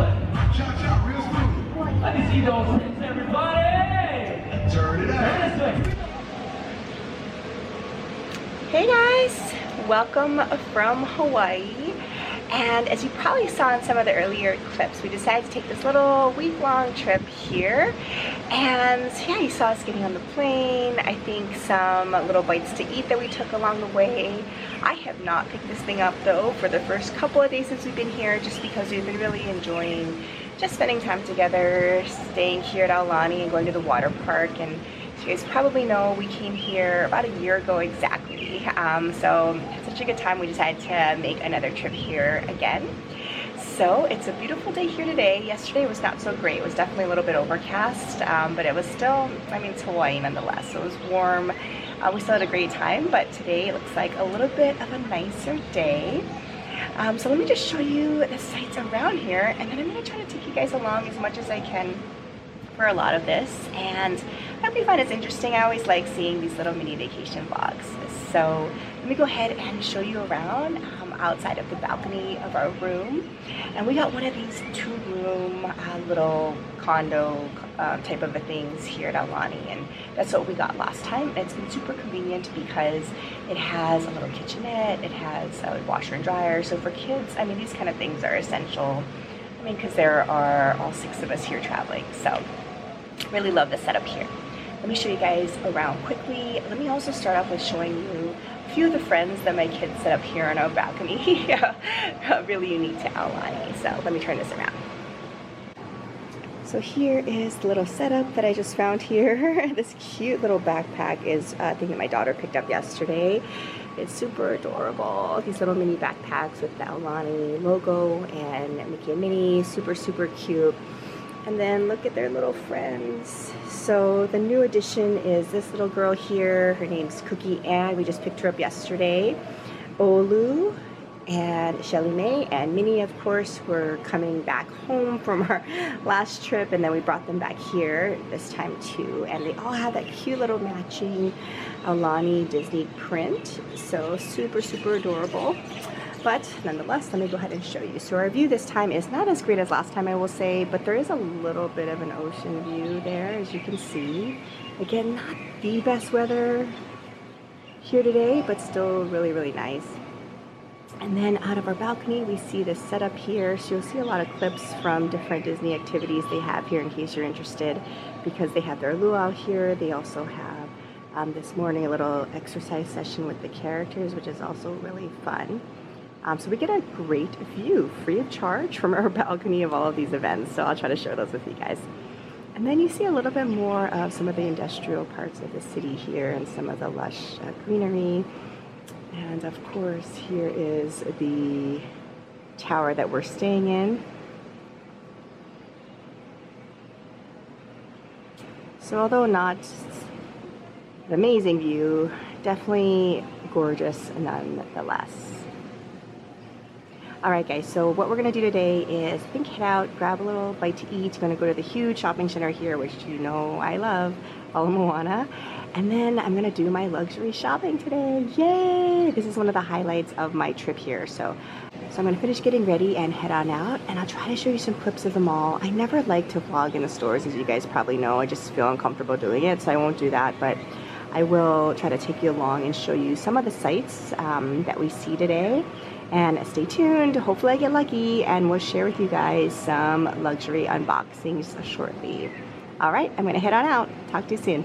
Cha-cha, real smooth. Let me see those hips, everybody. Turn it up. Turn this way. Hey guys, welcome from Hawaii. And as you probably saw in some of the earlier clips, we decided to take this little week-long trip here. And yeah, you saw us getting on the plane. I think some little bites to eat that we took along the way. I have not picked this thing up though for the first couple of days since we've been here, just because we've been really enjoying just spending time together, staying here at Aulani and going to the water park. And you guys probably know we came here about a year ago exactly. So had such a good time, we decided to make another trip here again. So it's a beautiful day here today. Yesterday was not so great. It was definitely a little bit overcast, but it was still, I mean, it's Hawaii nonetheless. So it was warm. We still had a great time, but today it looks like a little bit of a nicer day. So let me just show you the sights around here, and then I'm going to try to take you guys along as much as I can for a lot of this, and I hope you find it interesting. I always like seeing these little mini vacation vlogs. So let me go ahead and show you around outside of the balcony of our room. And we got one of these two-room little condo type of things here at Aulani, and that's what we got last time. It's been super convenient because it has a little kitchenette, it has a washer and dryer. So for kids, I mean, these kind of things are essential. I mean, because there are all 6 of us here traveling. So really love the setup here. Let me show you guys around quickly. Let me also start off with showing you a few of the friends that my kids set up here on our balcony. Really unique to Aulani. So let me turn this around. So here is the little setup that I just found here. This cute little backpack is a thing that my daughter picked up yesterday. It's super adorable. These little mini backpacks with the Aulani logo and Mickey and Minnie. Super, super cute. And then look at their little friends. So the new addition is this little girl here. Her name's Cookie Ann. We just picked her up yesterday. Oahu and Shelly Mae and Minnie, of course, were coming back home from our last trip, and then we brought them back here this time too. And they all have that cute little matching Aulani Disney print. So super, super adorable. But nonetheless, let me go ahead and show you. So our view this time is not as great as last time, I will say, but there is a little bit of an ocean view there, as you can see. Again, not the best weather here today, but still really, really nice. And then out of our balcony, we see this setup here. So you'll see a lot of clips from different Disney activities they have here in case you're interested, because they have their luau here. They also have this morning a little exercise session with the characters, which is also really fun. So we get a great view, free of charge, from our balcony of all of these events. So I'll try to share those with you guys. And then you see a little bit more of some of the industrial parts of the city here and some of the lush greenery. And of course, here is the tower that we're staying in. So although not an amazing view, definitely gorgeous nonetheless. Alright guys, so what we're going to do today is I think head out, grab a little bite to eat. Going to go to the huge shopping center here, which you know I love, Ala Moana. And then I'm going to do my luxury shopping today. Yay! This is one of the highlights of my trip here. So I'm going to finish getting ready and head on out. And I'll try to show you some clips of the mall. I never like to vlog in the stores, as you guys probably know. I just feel uncomfortable doing it, so I won't do that. But I will try to take you along and show you some of the sights that we see today. And stay tuned. Hopefully I get lucky and we'll share with you guys some luxury unboxings shortly. All right, I'm going to head on out. Talk to you soon.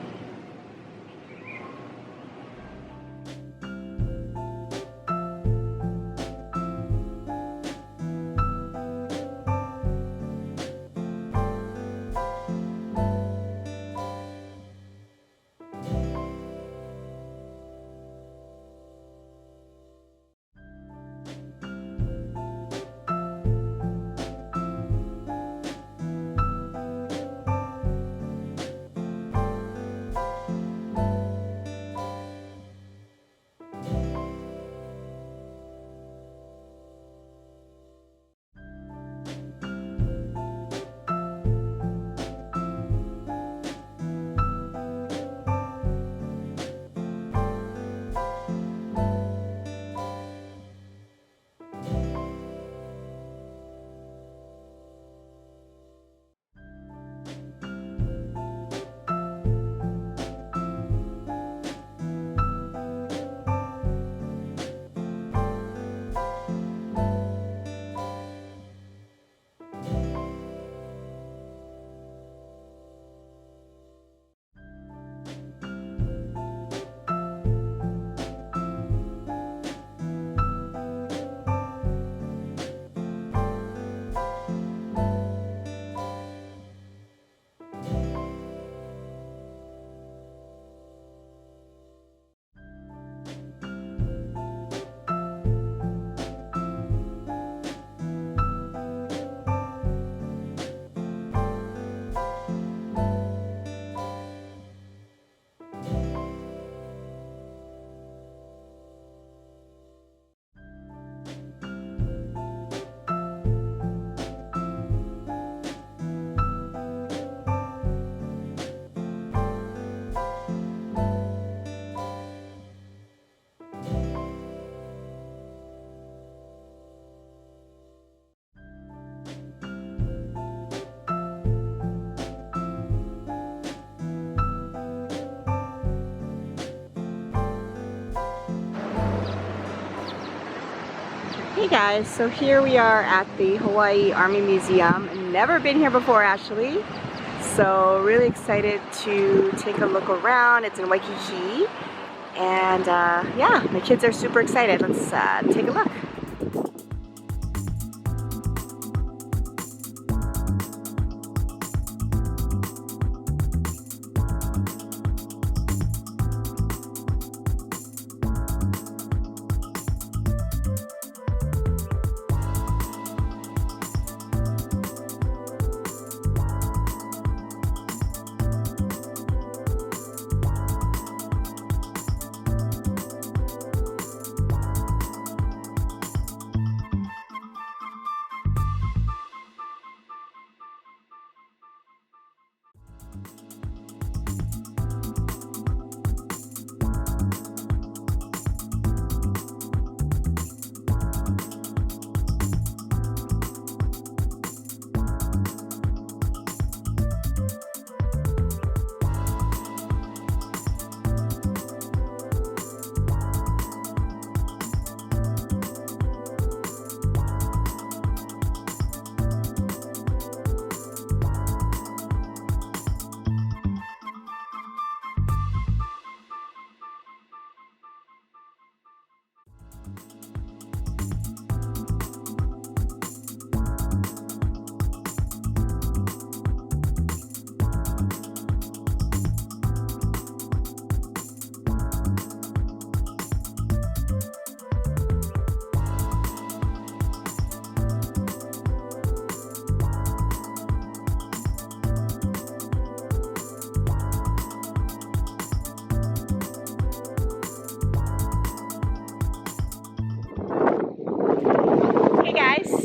Hey guys, so here we are at the Hawaii Army Museum. Never been here before actually, so really excited to take a look around. It's in Waikiki, and yeah, my kids are super excited. Let's take a look.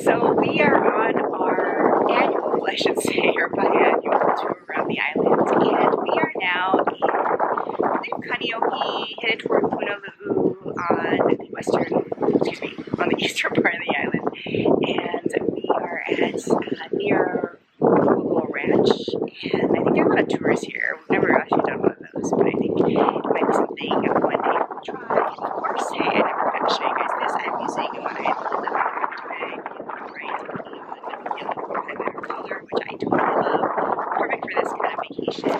So we are on our annual, I should say, or biannual tour around the island, and we are now in, I believe, Kaneohe, headed toward Punaluu on the eastern part of the island, and we are at near Oahu Ranch, and I think there are a lot of tours here. We've never actually done one of those, but I think it might be something one day we'll try. And of course, hey, I never got to show you guys this. I'm using one I have in color, which I totally love. Perfect for this kind of vacation.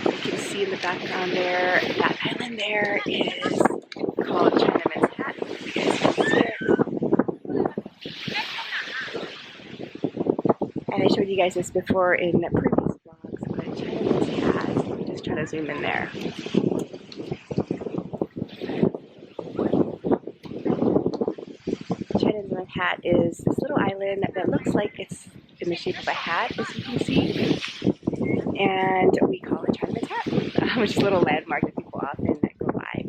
You can see in the background there, that island there is called Chinaman's Hat. You guys can see it. And I showed you guys this before in previous vlogs, but Chinaman's Hat, let me just try to zoom in there. Chinaman's Hat is this little island that looks like it's in the shape of a hat, as you can see, and we call it Chinaman's Hat, which is a little landmark that people often go by.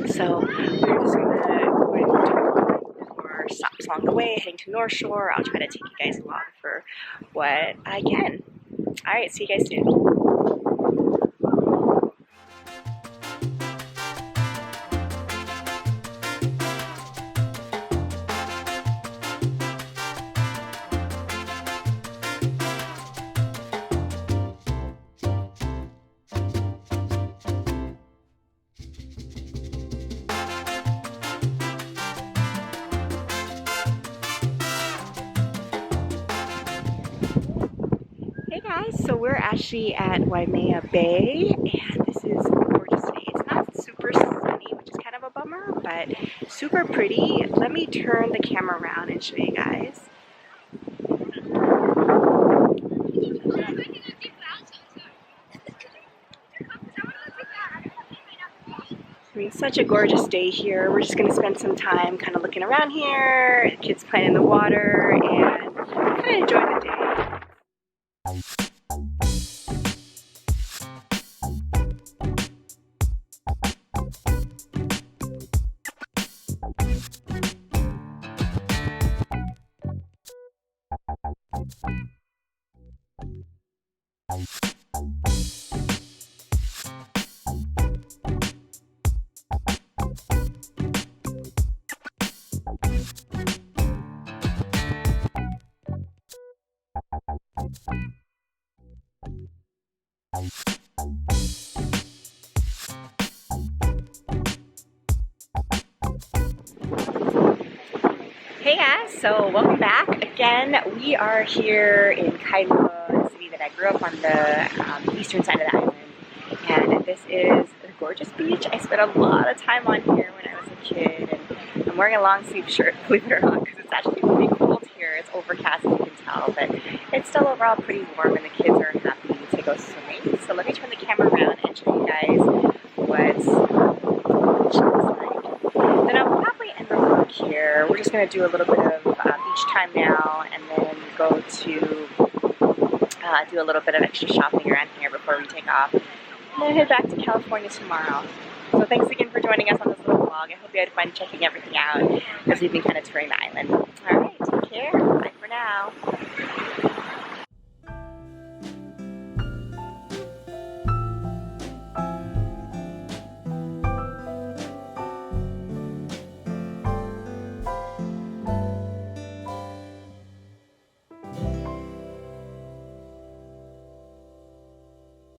So we're just going to go for stops along the way, heading to North Shore. I'll try to take you guys along for what I can. Alright, see you guys soon. So we're actually at Waimea Bay, and this is a gorgeous day. It's not super sunny, which is kind of a bummer, but super pretty. Let me turn the camera around and show you guys. I mean, such a gorgeous day here. We're just going to spend some time kind of looking around here, kids playing in the water, and kind of enjoy the day. guys, so welcome back. Again, we are here in Kailua, the city that I grew up on the eastern side of the island. And this is a gorgeous beach. I spent a lot of time on here when I was a kid. And I'm wearing a long sleeve shirt, believe it or not, because it's actually really cold here. It's overcast, as you can tell, but it's still overall pretty warm and the kids are happy to go swimming. So let me turn the camera around and show you guys what the beach looks like. Then I'll probably end the vlog here. We're just going to do a little bit of beach time now and then go to do a little bit of extra shopping around here before we take off. And then head back to California tomorrow. So thanks again for joining us on this little vlog. I hope you had fun checking everything out as we've been kind of touring the island. Alright, take care. Bye for now.